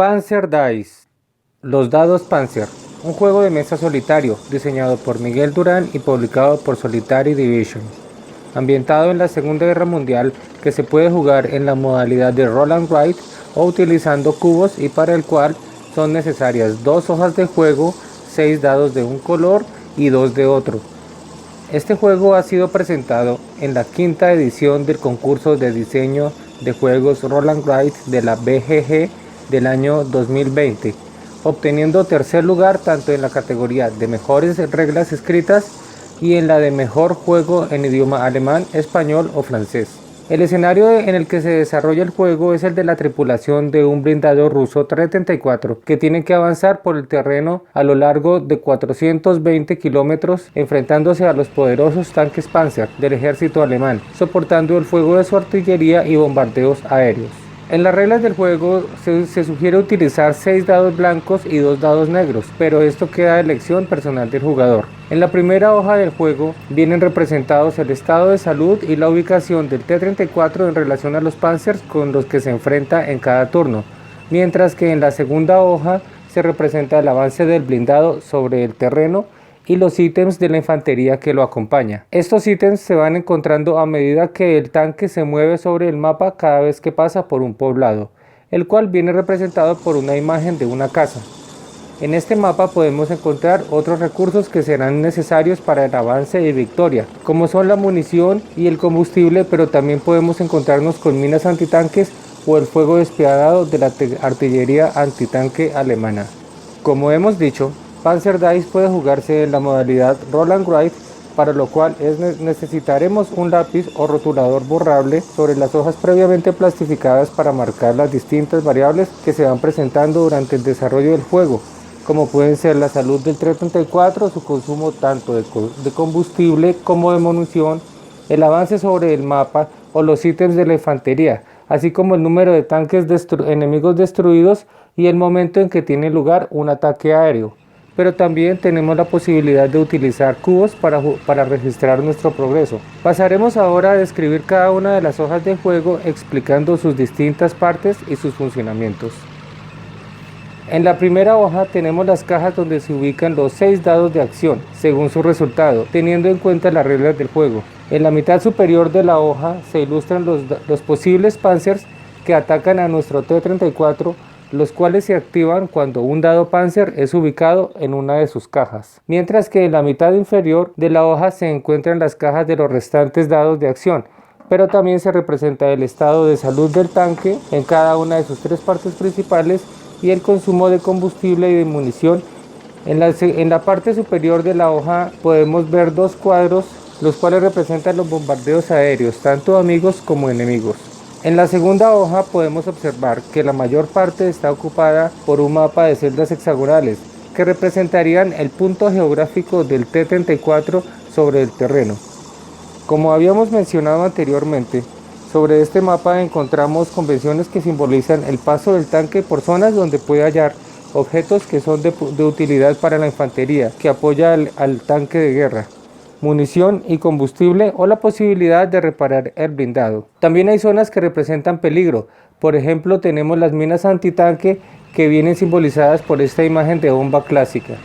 Panzer Dice, los dados Panzer, un juego de mesa solitario diseñado por Miguel Durán y publicado por Solitary Division, ambientado en la Segunda Guerra Mundial, que se puede jugar en la modalidad de Roll and Write o utilizando cubos, y para el cual son necesarias 2 hojas de juego, 6 dados de un color y 2 de otro. Este juego ha sido presentado en la 5ª edición del concurso de diseño de juegos Roll and Write de la BGG del año 2020, obteniendo tercer lugar tanto en la categoría de mejores reglas escritas y en la de mejor juego en idioma alemán, español o francés. El escenario en el que se desarrolla el juego es el de la tripulación de un blindado ruso T-34 que tiene que avanzar por el terreno a lo largo de 420 kilómetros, enfrentándose a los poderosos tanques Panzer del ejército alemán, soportando el fuego de su artillería y bombardeos aéreos. En las reglas del juego se sugiere utilizar 6 dados blancos y 2 dados negros, pero esto queda a elección personal del jugador. En la primera hoja del juego vienen representados el estado de salud y la ubicación del T-34 en relación a los Panzers con los que se enfrenta en cada turno, mientras que en la segunda hoja se representa el avance del blindado sobre el terreno y los ítems de la infantería que lo acompaña. Estos ítems se van encontrando a medida que el tanque se mueve sobre el mapa cada vez que pasa por un poblado, el cual viene representado por una imagen de una casa. En este mapa podemos encontrar otros recursos que serán necesarios para el avance y victoria, como son la munición y el combustible, pero también podemos encontrarnos con minas antitanques o el fuego despiadado de la artillería antitanque alemana. Como hemos dicho, Panzer Dice puede jugarse en la modalidad Roll and Write, para lo cual necesitaremos un lápiz o rotulador borrable sobre las hojas previamente plastificadas para marcar las distintas variables que se van presentando durante el desarrollo del juego, como pueden ser la salud del T-34, su consumo tanto de combustible como de munición, el avance sobre el mapa o los ítems de la infantería, así como el número de tanques enemigos destruidos y el momento en que tiene lugar un ataque aéreo. Pero también tenemos la posibilidad de utilizar cubos para registrar nuestro progreso. Pasaremos ahora a describir cada una de las hojas de juego explicando sus distintas partes y sus funcionamientos. En la primera hoja tenemos las cajas donde se ubican los 6 dados de acción, según su resultado, teniendo en cuenta las reglas del juego. En la mitad superior de la hoja se ilustran los posibles Panzers que atacan a nuestro T-34, los cuales se activan cuando un dado Panzer es ubicado en una de sus cajas, mientras que en la mitad inferior de la hoja se encuentran las cajas de los restantes dados de acción, pero también se representa el estado de salud del tanque en cada una de sus 3 partes principales y el consumo de combustible y de munición. En la parte superior de la hoja podemos ver 2 cuadros, los cuales representan los bombardeos aéreos, tanto amigos como enemigos. En la segunda hoja podemos observar que la mayor parte está ocupada por un mapa de celdas hexagonales que representarían el punto geográfico del T-34 sobre el terreno. Como habíamos mencionado anteriormente, sobre este mapa encontramos convenciones que simbolizan el paso del tanque por zonas donde puede hallar objetos que son de utilidad para la infantería que apoya al tanque de guerra, munición y combustible o la posibilidad de reparar el blindado. También hay zonas que representan peligro. Por ejemplo, tenemos las minas antitanque que vienen simbolizadas por esta imagen de bomba clásica.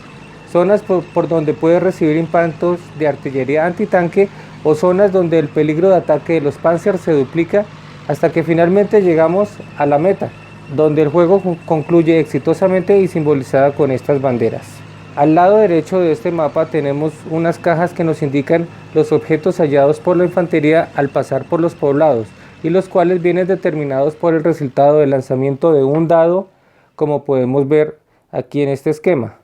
Zonas por donde puede recibir impactos de artillería antitanque o zonas donde el peligro de ataque de los Panzer se duplica hasta que finalmente llegamos a la meta, donde el juego concluye exitosamente y simbolizada con estas banderas. Al lado derecho de este mapa tenemos unas cajas que nos indican los objetos hallados por la infantería al pasar por los poblados y los cuales vienen determinados por el resultado del lanzamiento de un dado, como podemos ver aquí en este esquema.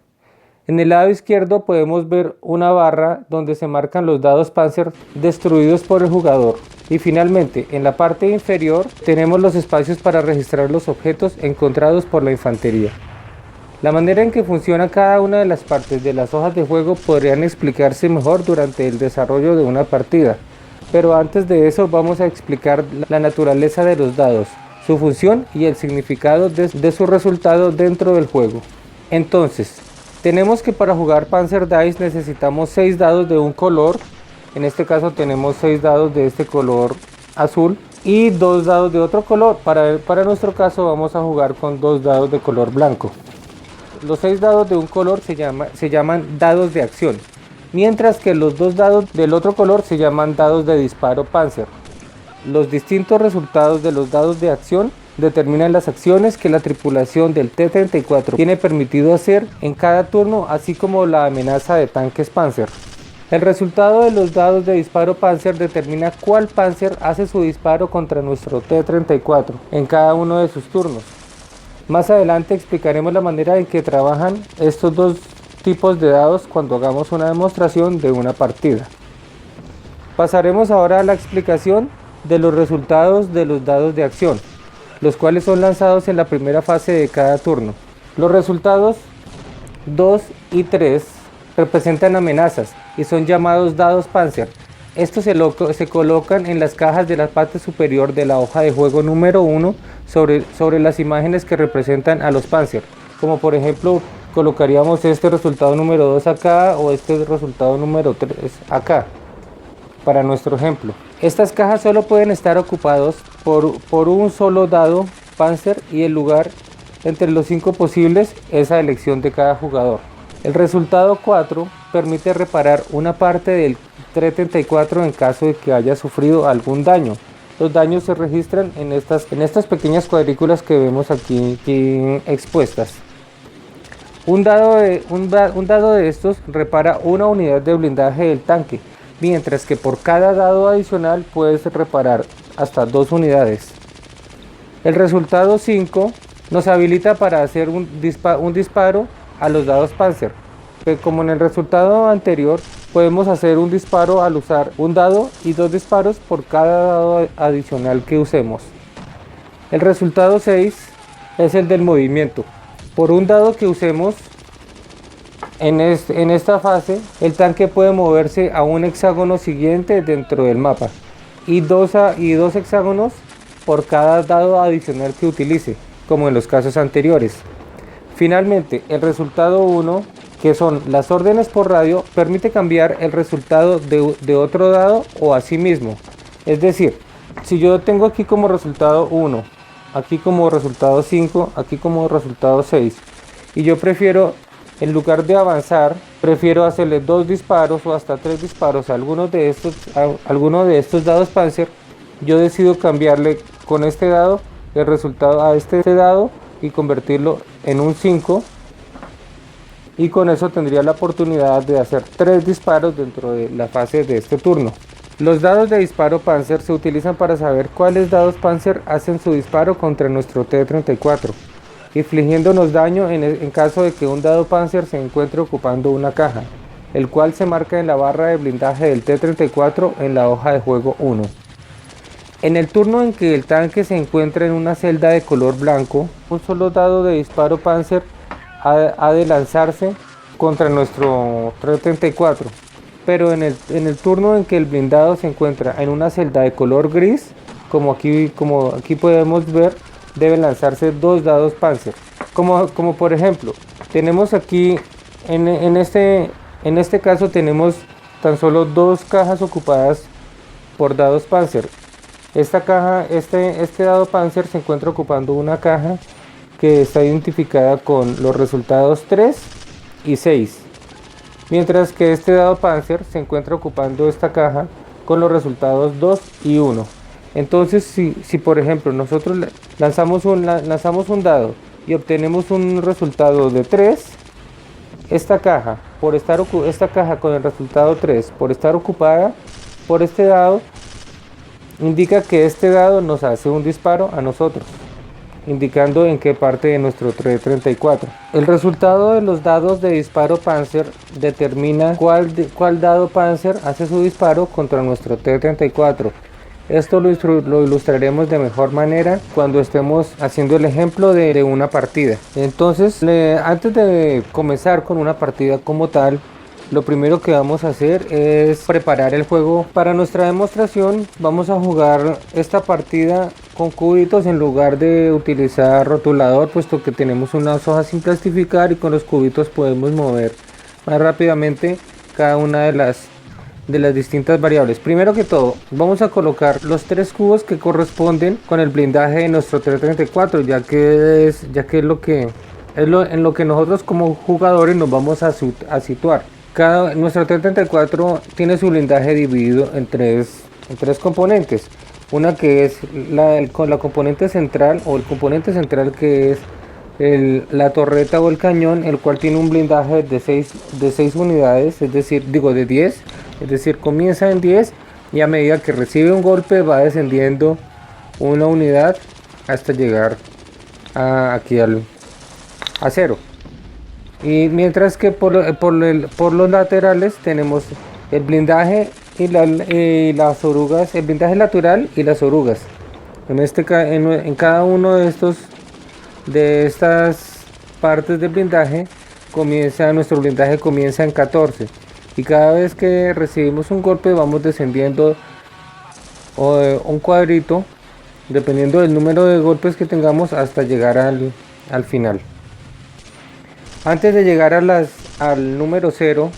En el lado izquierdo podemos ver una barra donde se marcan los dados Panzer destruidos por el jugador. Y finalmente, en la parte inferior tenemos los espacios para registrar los objetos encontrados por la infantería. La manera en que funciona cada una de las partes de las hojas de juego podrían explicarse mejor durante el desarrollo de una partida, pero antes de eso vamos a explicar la naturaleza de los dados, su función y el significado de su resultado dentro del juego. Entonces, tenemos que para jugar Panzer Dice necesitamos 6 dados de un color, en este caso tenemos 6 dados de este color azul, y 2 dados de otro color. Para nuestro caso vamos a jugar con 2 dados de color blanco. Los 6 dados de un color se llaman dados de acción, mientras que los 2 dados del otro color se llaman dados de disparo Panzer. Los distintos resultados de los dados de acción determinan las acciones que la tripulación del T-34 tiene permitido hacer en cada turno, así como la amenaza de tanques Panzer. El resultado de los dados de disparo Panzer determina cuál Panzer hace su disparo contra nuestro T-34 en cada uno de sus turnos. Más adelante explicaremos la manera en que trabajan estos dos tipos de dados cuando hagamos una demostración de una partida. Pasaremos ahora a la explicación de los resultados de los dados de acción, los cuales son lanzados en la primera fase de cada turno. Los resultados 2 y 3 representan amenazas y son llamados dados Panzer. Estos se colocan en las cajas de la parte superior de la hoja de juego número 1 sobre las imágenes que representan a los Panzer, como por ejemplo colocaríamos este resultado número 2 acá o este resultado número 3 acá para nuestro ejemplo. Estas cajas solo pueden estar ocupados por un solo dado Panzer y el lugar entre los 5 posibles es a elección de cada jugador. El resultado 4 permite reparar una parte del T-34 en caso de que haya sufrido algún daño. Los daños se registran en estas pequeñas cuadrículas que vemos aquí expuestas. Un dado de estos repara una unidad de blindaje del tanque, mientras que por cada dado adicional puedes reparar hasta 2 unidades. El resultado 5 nos habilita para hacer un disparo a los dados Panzer. Como en el resultado anterior, podemos hacer un disparo al usar un dado y 2 disparos por cada dado adicional que usemos. El resultado 6 es el del movimiento. Por un dado que usemos en esta fase, el tanque puede moverse a un hexágono siguiente dentro del mapa y dos hexágonos por cada dado adicional que utilice, como en los casos anteriores. Finalmente, el resultado 1, que son las órdenes por radio, permite cambiar el resultado de otro dado o a sí mismo. Es decir, si yo tengo aquí como resultado 1, aquí como resultado 5, aquí como resultado 6, y yo prefiero, en lugar de avanzar, prefiero hacerle 2 disparos o hasta 3 disparos a alguno de estos dados Panzer, yo decido cambiarle con este dado el resultado a este dado y convertirlo en un 5, y con eso tendría la oportunidad de hacer 3 disparos dentro de la fase de este turno. Los dados de disparo Panzer se utilizan para saber cuáles dados Panzer hacen su disparo contra nuestro T-34, infligiéndonos daño en caso de que un dado Panzer se encuentre ocupando una caja, el cual se marca en la barra de blindaje del T-34 en la hoja de juego 1. En el turno en que el tanque se encuentra en una celda de color blanco, un solo dado de disparo Panzer ha de lanzarse contra nuestro T-34, pero en el turno en que el blindado se encuentra en una celda de color gris, como aquí podemos ver, deben lanzarse 2 dados Panzer. Como por ejemplo, tenemos aquí en este caso tenemos tan solo 2 cajas ocupadas por dados Panzer. Esta caja, este dado Panzer se encuentra ocupando una caja que está identificada con los resultados 3 y 6, mientras que este dado Panzer se encuentra ocupando esta caja con los resultados 2 y 1. Entonces, si por ejemplo nosotros lanzamos un dado y obtenemos un resultado de 3, esta caja con el resultado 3 por estar ocupada por este dado, indica que este dado nos hace un disparo a nosotros, indicando en qué parte de nuestro T-34. El resultado de los dados de disparo Panzer determina cuál dado Panzer hace su disparo contra nuestro T-34. Esto lo ilustraremos de mejor manera cuando estemos haciendo el ejemplo de una partida. Entonces, antes de comenzar con una partida como tal, lo primero que vamos a hacer es preparar el juego. Para nuestra demostración vamos a jugar esta partida con cubitos en lugar de utilizar rotulador, puesto que tenemos unas hojas sin plastificar y con los cubitos podemos mover más rápidamente cada una de las distintas variables. Primero que todo, vamos a colocar los 3 cubos que corresponden con el blindaje de nuestro T-34, ya que es lo que en lo que nosotros como jugadores nos vamos a situar. Nuestro T-34 tiene su blindaje dividido en tres componentes. Una que es la componente central, o el componente central, que es la torreta o el cañón, el cual tiene un blindaje de 6 unidades, es decir, de 10, es decir, comienza en 10 y a medida que recibe un golpe va descendiendo una unidad hasta llegar aquí a 0. Y mientras que por los laterales tenemos el blindaje y las orugas, el blindaje lateral y las orugas. En cada uno de estas partes del blindaje nuestro blindaje comienza en 14, y cada vez que recibimos un golpe vamos descendiendo un cuadrito dependiendo del número de golpes que tengamos hasta llegar al final. Antes de llegar al número 0,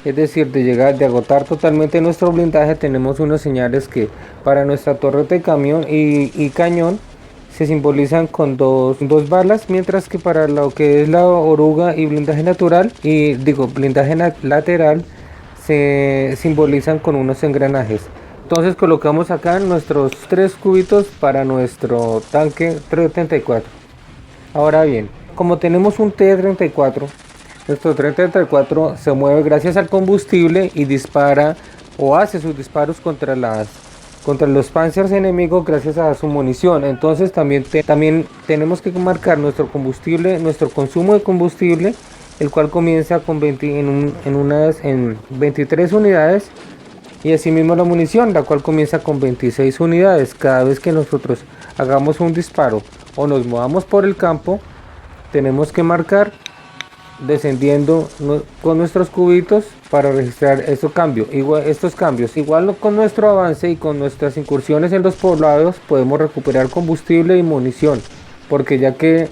es decir, de agotar totalmente nuestro blindaje, tenemos unos señales que para nuestra torreta y cañón se simbolizan con dos balas, mientras que para lo que es la oruga y blindaje blindaje lateral se simbolizan con unos engranajes. Entonces colocamos acá nuestros 3 cubitos para nuestro tanque T-34. Ahora bien, como tenemos un T-34, nuestro T-34 se mueve gracias al combustible y dispara o hace sus disparos contra los panzers enemigos gracias a su munición. Entonces también tenemos que marcar nuestro consumo de combustible, el cual comienza con 23 unidades, y asimismo la munición, la cual comienza con 26 unidades. Cada vez que nosotros hagamos un disparo o nos movamos por el campo, tenemos que marcar descendiendo con nuestros cubitos para registrar estos cambios. Igual con nuestro avance y con nuestras incursiones en los poblados podemos recuperar combustible y munición, porque ya que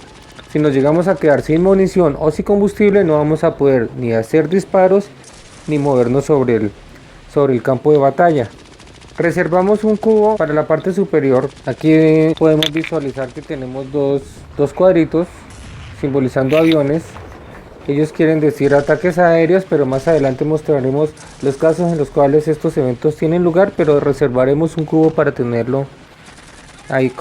si nos llegamos a quedar sin munición o sin combustible, no vamos a poder ni hacer disparos ni movernos sobre el campo de batalla. Reservamos un cubo para la parte superior. Aquí podemos visualizar que tenemos dos cuadritos simbolizando aviones. Ellos quieren decir ataques aéreos, pero más adelante mostraremos los casos en los cuales estos eventos tienen lugar, pero reservaremos un cubo para tenerlo ahí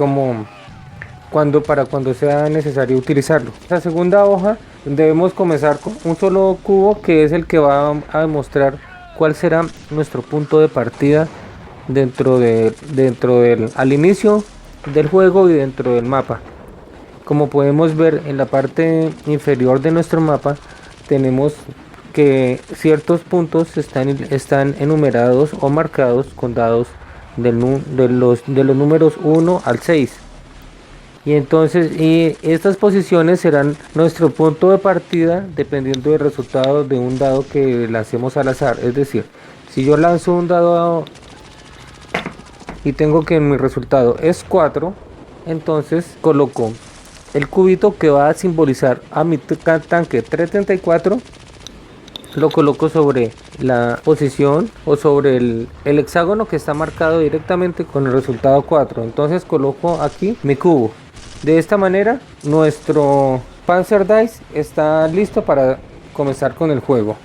para cuando sea necesario utilizarlo. La segunda hoja debemos comenzar con un solo cubo, que es el que va a demostrar cuál será nuestro punto de partida al inicio del juego y dentro del mapa. Como podemos ver en la parte inferior de nuestro mapa, tenemos que ciertos puntos están enumerados o marcados con dados de los números 1 al 6. Y estas posiciones serán nuestro punto de partida dependiendo del resultado de un dado que lancemos al azar. Es decir, si yo lanzo un dado y tengo que mi resultado es 4, entonces coloco el cubito que va a simbolizar a mi tanque T-34, lo coloco sobre la posición o sobre el hexágono que está marcado directamente con el resultado 4. Entonces coloco aquí mi cubo. De esta manera nuestro Panzer Dice está listo para comenzar con el juego.